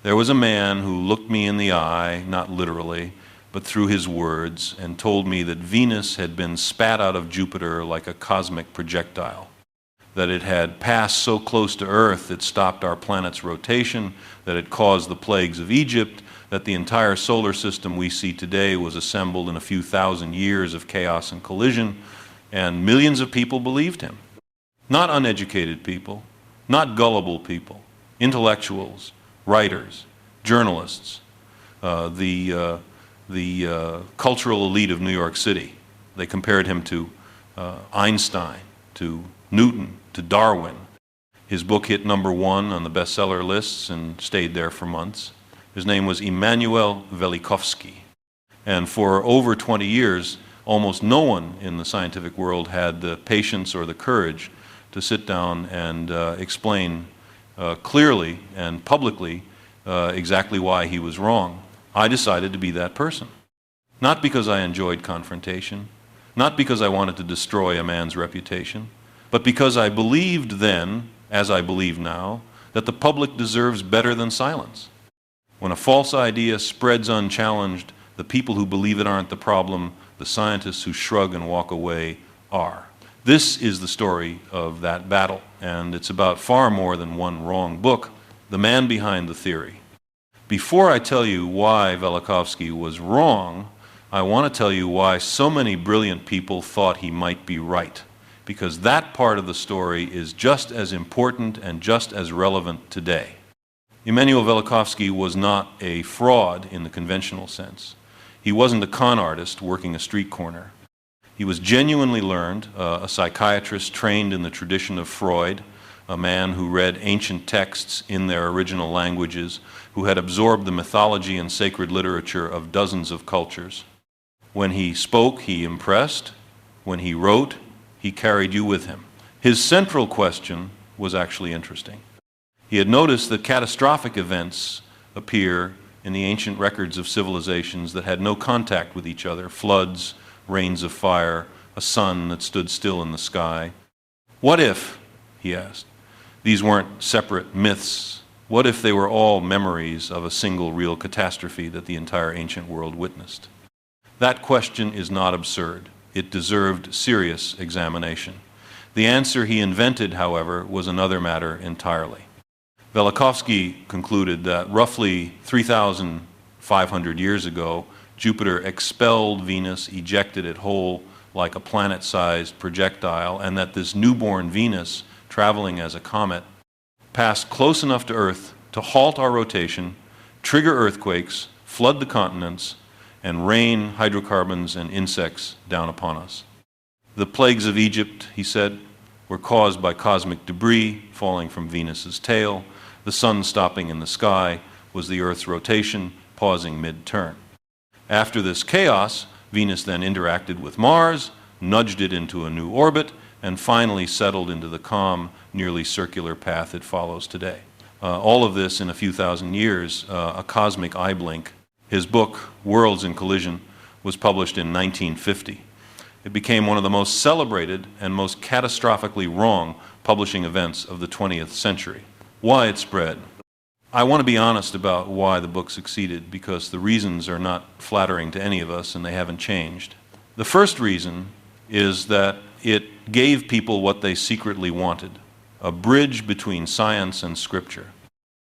There was a man who looked me in the eye, not literally, but through his words, and told me that Venus had been spat out of Jupiter like a cosmic projectile, that it had passed so close to Earth it stopped our planet's rotation, that it caused the plagues of Egypt, that the entire solar system we see today was assembled in a few thousand years of chaos and collision, and millions of people believed him. Not uneducated people, not gullible people, intellectuals, writers, journalists, the cultural elite of New York City. They compared him to Einstein, to Newton, to Darwin. His book hit #1 on the bestseller lists and stayed there for months. His name was Immanuel Velikovsky. And for over 20 years, almost no one in the scientific world had the patience or the courage to sit down and explain clearly and publicly exactly why he was wrong. I decided to be that person. Not because I enjoyed confrontation, not because I wanted to destroy a man's reputation, but because I believed then, as I believe now, that the public deserves better than silence. When a false idea spreads unchallenged, the people who believe it aren't the problem, the scientists who shrug and walk away are. This is the story of that battle, and it's about far more than one wrong book, the man behind the theory. Before I tell you why Velikovsky was wrong, I want to tell you why so many brilliant people thought he might be right, because that part of the story is just as important and just as relevant today. Immanuel Velikovsky was not a fraud in the conventional sense. He wasn't a con artist working a street corner. He was genuinely learned, a psychiatrist trained in the tradition of Freud, a man who read ancient texts in their original languages, who had absorbed the mythology and sacred literature of dozens of cultures. When he spoke, he impressed. When he wrote, he carried you with him. His central question was actually interesting. He had noticed that catastrophic events appear in the ancient records of civilizations that had no contact with each other: floods, rains of fire, a sun that stood still in the sky. What if, he asked, these weren't separate myths? What if they were all memories of a single real catastrophe that the entire ancient world witnessed? That question is not absurd. It deserved serious examination. The answer he invented, however, was another matter entirely. Velikovsky concluded that roughly 3,500 years ago, Jupiter expelled Venus, ejected it whole like a planet-sized projectile, and that this newborn Venus, traveling as a comet, passed close enough to Earth to halt our rotation, trigger earthquakes, flood the continents, and rain hydrocarbons and insects down upon us. The plagues of Egypt, he said, were caused by cosmic debris falling from Venus's tail. The sun stopping in the sky was the Earth's rotation pausing mid-turn. After this chaos, Venus then interacted with Mars, nudged it into a new orbit, and finally settled into the calm, nearly circular path it follows today. All of this in a few thousand years, a cosmic eye blink. His book, Worlds in Collision, was published in 1950. It became one of the most celebrated and most catastrophically wrong publishing events of the 20th century. Why it spread? I want to be honest about why the book succeeded, because the reasons are not flattering to any of us and they haven't changed. The first reason is that it gave people what they secretly wanted: a bridge between science and scripture.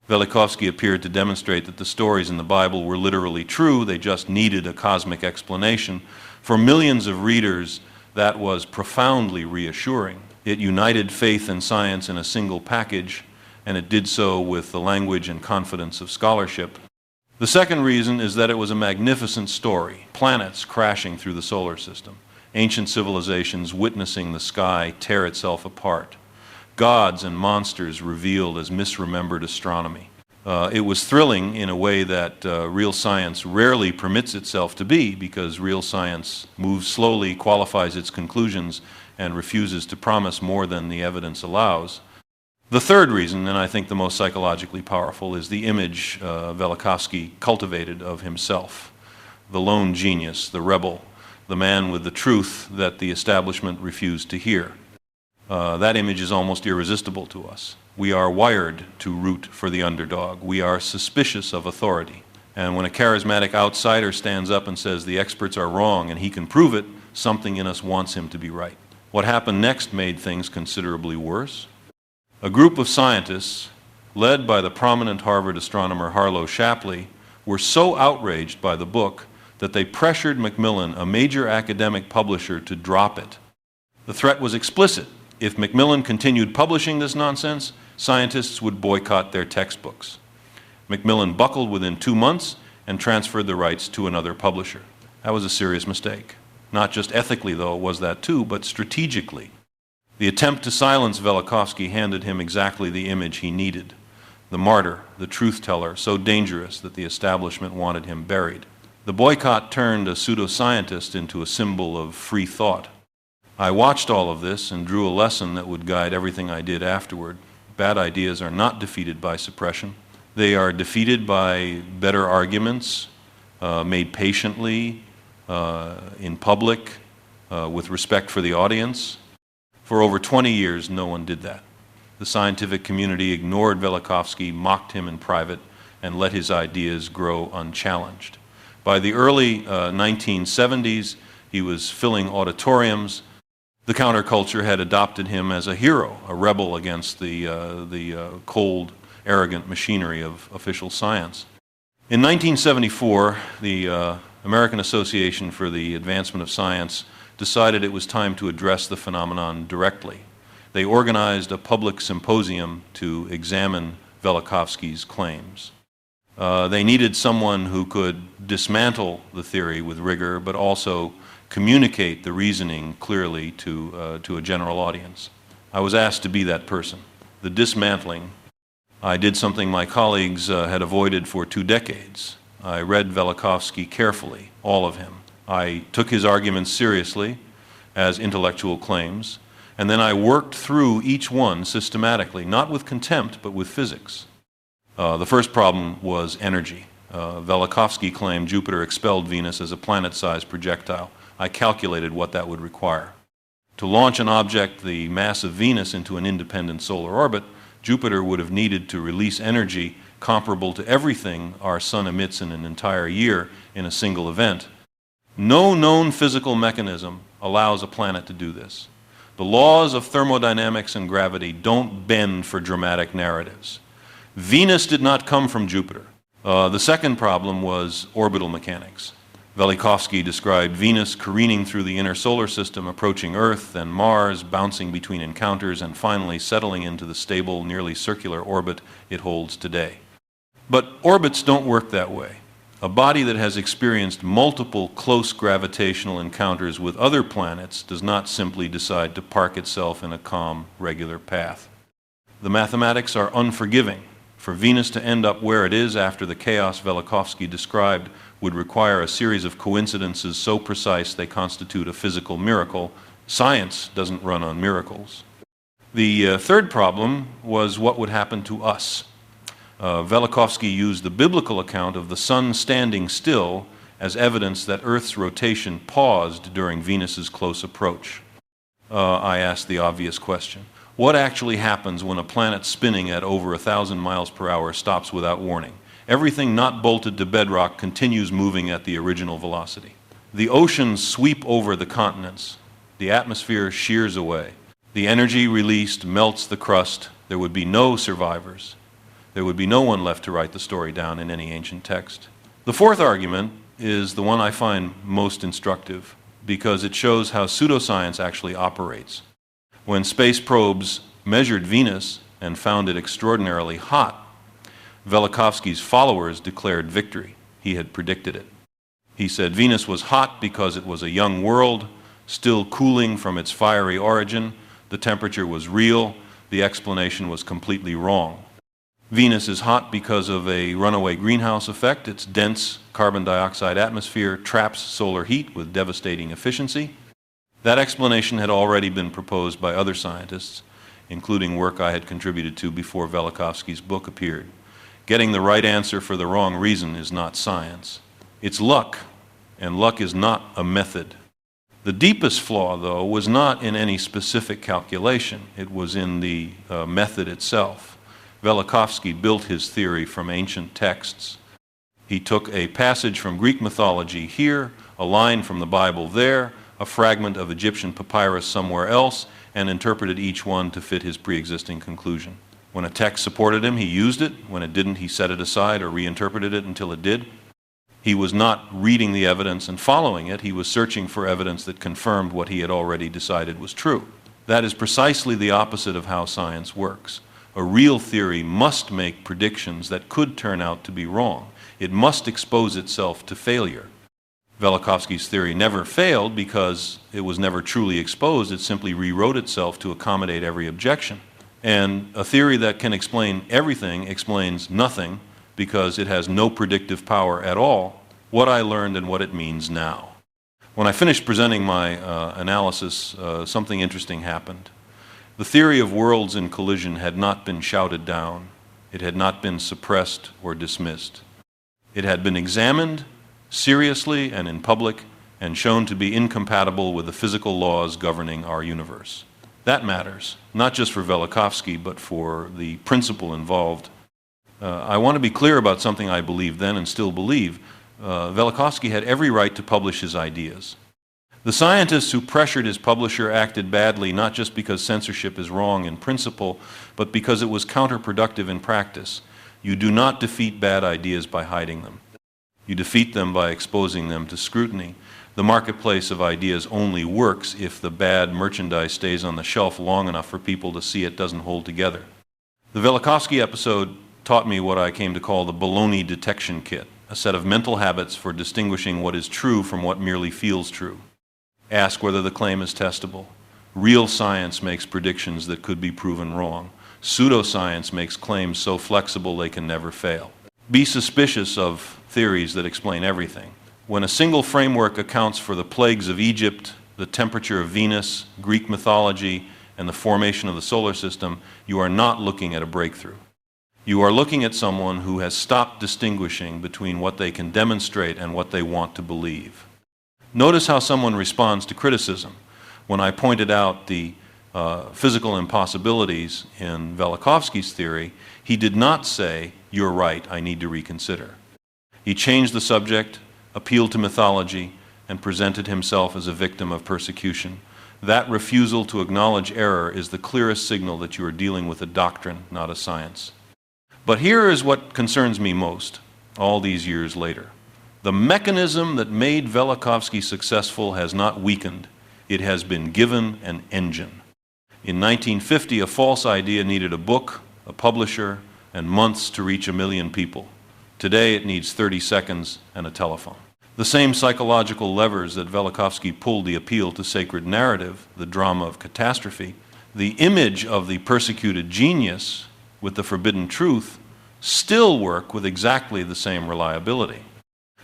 Velikovsky appeared to demonstrate that the stories in the Bible were literally true, they just needed a cosmic explanation. For millions of readers, that was profoundly reassuring. It united faith and science in a single package, and it did so with the language and confidence of scholarship. The second reason is that it was a magnificent story: planets crashing through the solar system, ancient civilizations witnessing the sky tear itself apart, gods and monsters revealed as misremembered astronomy. It was thrilling in a way that real science rarely permits itself to be, because real science moves slowly, qualifies its conclusions, and refuses to promise more than the evidence allows. The third reason, and I think the most psychologically powerful, is the image Velikovsky cultivated of himself: the lone genius, the rebel, the man with the truth that the establishment refused to hear. That image is almost irresistible to us. We are wired to root for the underdog. We are suspicious of authority. And when a charismatic outsider stands up and says the experts are wrong and he can prove it, something in us wants him to be right. What happened next made things considerably worse. A group of scientists, led by the prominent Harvard astronomer Harlow Shapley, were so outraged by the book that they pressured Macmillan, a major academic publisher, to drop it. The threat was explicit. If Macmillan continued publishing this nonsense, scientists would boycott their textbooks. Macmillan buckled within 2 months and transferred the rights to another publisher. That was a serious mistake. Not just ethically, though, was that too, but strategically. The attempt to silence Velikovsky handed him exactly the image he needed. The martyr, the truth-teller, so dangerous that the establishment wanted him buried. The boycott turned a pseudoscientist into a symbol of free thought. I watched all of this and drew a lesson that would guide everything I did afterward. Bad ideas are not defeated by suppression. They are defeated by better arguments, made patiently, in public, with respect for the audience. For over 20 years, no one did that. The scientific community ignored Velikovsky, mocked him in private, and let his ideas grow unchallenged. By the early 1970s, he was filling auditoriums. The counterculture had adopted him as a hero, a rebel against the cold, arrogant machinery of official science. In 1974, the American Association for the Advancement of Science decided it was time to address the phenomenon directly. They organized a public symposium to examine Velikovsky's claims. They needed someone who could dismantle the theory with rigor, but also communicate the reasoning clearly to a general audience. I was asked to be that person. The dismantling. I did something my colleagues had avoided for 2 decades. I read Velikovsky carefully, all of him. I took his arguments seriously as intellectual claims, and then I worked through each one systematically, not with contempt, but with physics. The first problem was energy. Velikovsky claimed Jupiter expelled Venus as a planet-sized projectile. I calculated what that would require. To launch an object the mass of Venus into an independent solar orbit, Jupiter would have needed to release energy comparable to everything our sun emits in an entire year in a single event. No known physical mechanism allows a planet to do this. The laws of thermodynamics and gravity don't bend for dramatic narratives. Venus did not come from Jupiter. The second problem was orbital mechanics. Velikovsky described Venus careening through the inner solar system, approaching Earth, then Mars, bouncing between encounters, and finally settling into the stable, nearly circular orbit it holds today. But orbits don't work that way. A body that has experienced multiple close gravitational encounters with other planets does not simply decide to park itself in a calm, regular path. The mathematics are unforgiving. For Venus to end up where it is after the chaos Velikovsky described would require a series of coincidences so precise they constitute a physical miracle. Science doesn't run on miracles. The third problem was what would happen to us. Velikovsky used the biblical account of the sun standing still as evidence that Earth's rotation paused during Venus's close approach. I asked the obvious question. What actually happens when a planet spinning at over 1,000 miles per hour stops without warning? Everything not bolted to bedrock continues moving at the original velocity. The oceans sweep over the continents. The atmosphere shears away. The energy released melts the crust. There would be no survivors. There would be no one left to write the story down in any ancient text. The fourth argument is the one I find most instructive because it shows how pseudoscience actually operates. When space probes measured Venus and found it extraordinarily hot, Velikovsky's followers declared victory. He had predicted it. He said Venus was hot because it was a young world, still cooling from its fiery origin. The temperature was real. The explanation was completely wrong. Venus is hot because of a runaway greenhouse effect. Its dense carbon dioxide atmosphere traps solar heat with devastating efficiency. That explanation had already been proposed by other scientists, including work I had contributed to before Velikovsky's book appeared. Getting the right answer for the wrong reason is not science. It's luck, and luck is not a method. The deepest flaw, though, was not in any specific calculation. It was in the method itself. Velikovsky built his theory from ancient texts. He took a passage from Greek mythology here, a line from the Bible there, a fragment of Egyptian papyrus somewhere else, and interpreted each one to fit his pre-existing conclusion. When a text supported him, he used it. When it didn't, he set it aside or reinterpreted it until it did. He was not reading the evidence and following it. He was searching for evidence that confirmed what he had already decided was true. That is precisely the opposite of how science works. A real theory must make predictions that could turn out to be wrong. It must expose itself to failure. Velikovsky's theory never failed because it was never truly exposed. It simply rewrote itself to accommodate every objection. And a theory that can explain everything explains nothing because it has no predictive power at all, what I learned and what it means now. When I finished presenting my analysis, something interesting happened. The theory of worlds in collision had not been shouted down. It had not been suppressed or dismissed. It had been examined seriously and in public and shown to be incompatible with the physical laws governing our universe. That matters, not just for Velikovsky, but for the principle involved. I want to be clear about something I believed then and still believe. Velikovsky had every right to publish his ideas. The scientists who pressured his publisher acted badly, not just because censorship is wrong in principle, but because it was counterproductive in practice. You do not defeat bad ideas by hiding them. You defeat them by exposing them to scrutiny. The marketplace of ideas only works if the bad merchandise stays on the shelf long enough for people to see it doesn't hold together. The Velikovsky episode taught me what I came to call the baloney detection kit, a set of mental habits for distinguishing what is true from what merely feels true. Ask whether the claim is testable. Real science makes predictions that could be proven wrong. Pseudoscience makes claims so flexible they can never fail. Be suspicious of theories that explain everything. When a single framework accounts for the plagues of Egypt, the temperature of Venus, Greek mythology, and the formation of the solar system, you are not looking at a breakthrough. You are looking at someone who has stopped distinguishing between what they can demonstrate and what they want to believe. Notice how someone responds to criticism. When I pointed out the physical impossibilities in Velikovsky's theory, he did not say, "You're right, I need to reconsider." He changed the subject, appealed to mythology, and presented himself as a victim of persecution. That refusal to acknowledge error is the clearest signal that you are dealing with a doctrine, not a science. But here is what concerns me most, all these years later. The mechanism that made Velikovsky successful has not weakened. It has been given an engine. In 1950, a false idea needed a book, a publisher, and months to reach 1 million people. Today, it needs 30 seconds and a telephone. The same psychological levers that Velikovsky pulled the appeal to sacred narrative, the drama of catastrophe, the image of the persecuted genius with the forbidden truth, still work with exactly the same reliability.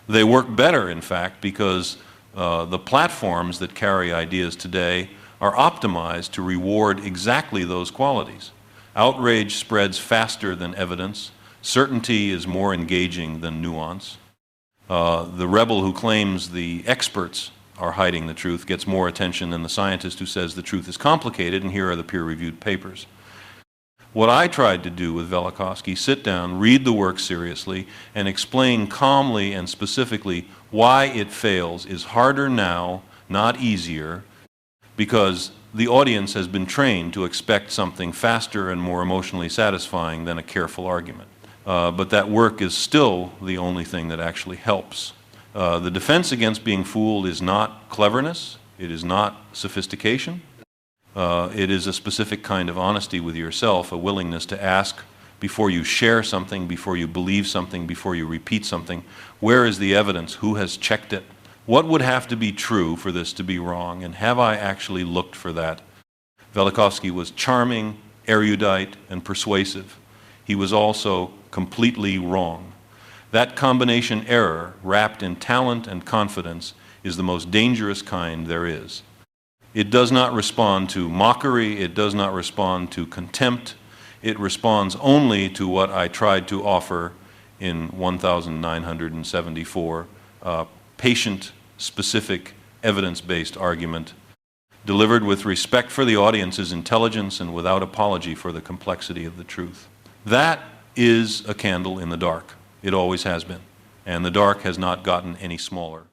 They work better, in fact, because the platforms that carry ideas today are optimized to reward exactly those qualities. Outrage spreads faster than evidence. Certainty is more engaging than nuance. The rebel who claims the experts are hiding the truth gets more attention than the scientist who says the truth is complicated, and here are the peer-reviewed papers. What I tried to do with Velikovsky, sit down, read the work seriously, and explain calmly and specifically why it fails, is harder now, not easier, because the audience has been trained to expect something faster and more emotionally satisfying than a careful argument. But that work is still the only thing that actually helps. The defense against being fooled is not cleverness, it is not sophistication. It is a specific kind of honesty with yourself, a willingness to ask before you share something, before you believe something, before you repeat something, where is the evidence? Who has checked it? What would have to be true for this to be wrong? And have I actually looked for that? Velikovsky was charming, erudite, and persuasive. He was also completely wrong. That combination error, wrapped in talent and confidence, is the most dangerous kind there is. It does not respond to mockery, it does not respond to contempt, it responds only to what I tried to offer in 1974, patient, specific evidence-based argument, delivered with respect for the audience's intelligence and without apology for the complexity of the truth. That is a candle in the dark. It always has been. And the dark has not gotten any smaller.